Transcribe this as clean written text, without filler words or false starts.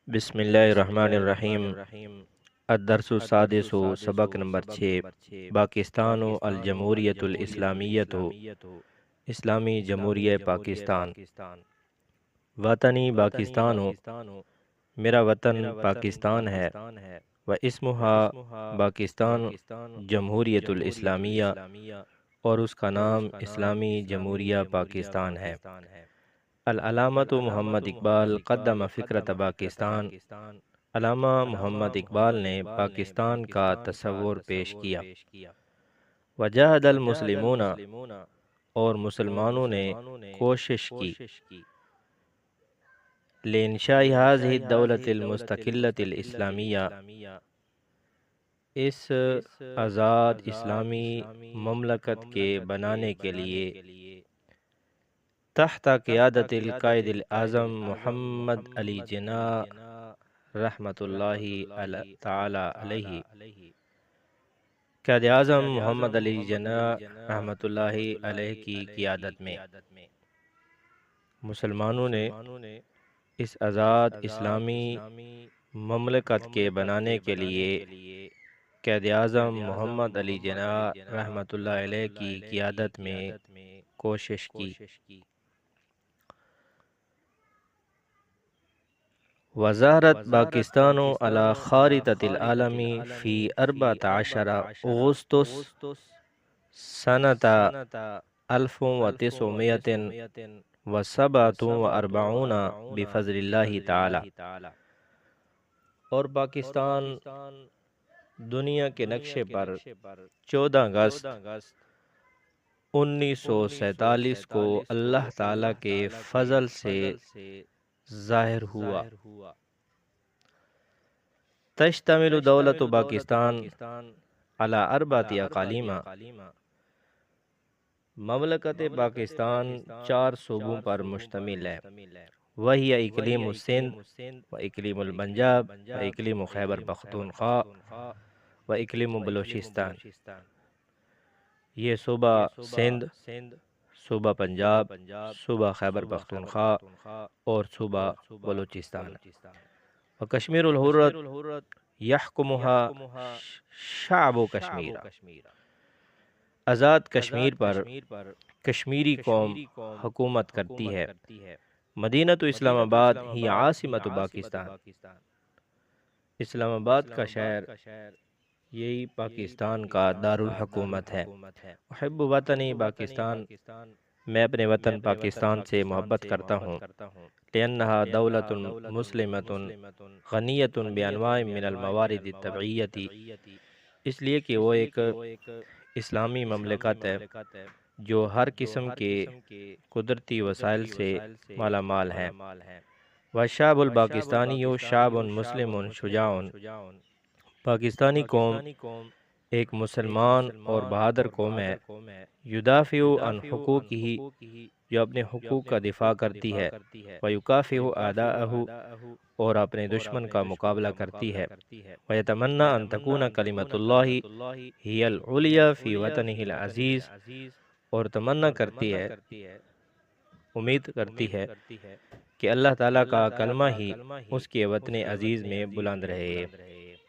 بسم اللہ الرحمن الرحیم۔ الدرس السادس، سبق نمبر 6، پاکستان و الجمہوریت الاسلامیت، اسلامی جمہوریہ پاکستان۔ وطنی پاکستان ہو، میرا وطن پاکستان ہے، و اسمہا پاکستان جمہوریت الاسلامیہ، اور اس کا نام اسلامی جمہوریہ پاکستان ہے۔ العلامۃ محمد اقبال قدم فکرت پاکستان، علامہ محمد اقبال نے پاکستان کا تصور پیش کیا۔ وجاہد المسلمون، اور مسلمانوں نے کوشش کی، لانشاء هذه الدولة المستقلة الاسلامیہ، اس آزاد اسلامی مملکت کے بنانے کے لیے، تحت قیادت القائد الاعظم محمد علی جناح رحمۃ اللہ تعالی علیہ، قائد اعظم محمد علی جناح رحمۃ اللہ علیہ کی قیادت میں مسلمانوں نے اس آزاد اسلامی مملکت کے بنانے کے لیے قائد اعظم محمد علی جناح رحمۃ اللہ علیہ کی قیادت میں کوشش کی۔ وظہرت پاکستان علی خارطۃ العالم فی 14 اغسطس سنۃ 1947 بفضل اللہ تعالی، اور پاکستان دنیا کے نقشے پر 14 اگست 1947 کو اللہ تعالی کے فضل سے ظاہر ہوا۔ تشتمل دولت پاکستان علی 4 اقالیم، مملکت پاکستان 4 صوبوں پر مشتمل ہے، وہی اقلیم السندھ، و اقلیم الپنجاب، و اقلیم خیبر پختونخوا، و اقلیم بلوچستان۔ یہ صوبہ سندھ، صوبہ پنجاب، صوبہ خیبر پختونخوا اور صوبہ بلوچستان۔ و کشمیر الحرۃ یحکمها شعب کشمیر، آزاد کشمیر پر کشمیری قوم حکومت کرتی ہے۔ مدینہ اسلام آباد ہی عاصمت پاکستان، اسلام آباد کا شہر یہی پاکستان کا دارالحکومت ہے۔ احب وطنی پاکستان، میں اپنے وطن پاکستان سے محبت کرتا ہوں، لأنها دولة مسلمة غنیة بانواع من الموارد الطبیعیۃ، اس لیے کہ وہ ایک اسلامی مملکت ہے جو ہر قسم کے قدرتی وسائل سے مالا مال ہے۔ والشعب الپاکستانی شعب مسلم شجاع، پاکستانی قوم ایک مسلمان اور بہادر قوم ہے۔ یدافع عن حقوقہ، جو اپنے حقوق کا دفاع کرتی ہے۔ ویکافح اعداءہ، اور اپنے دشمن کا مقابلہ کرتی ہے۔ ویتمنی ان تکون کلمۃ اللہ ہی العلیٰ فی وطنہ العزیز، اور تمنا کرتی ہے، امید کرتی ہے کہ اللہ تعالیٰ کا کلمہ ہی اس کے وطن عزیز میں بلند رہے۔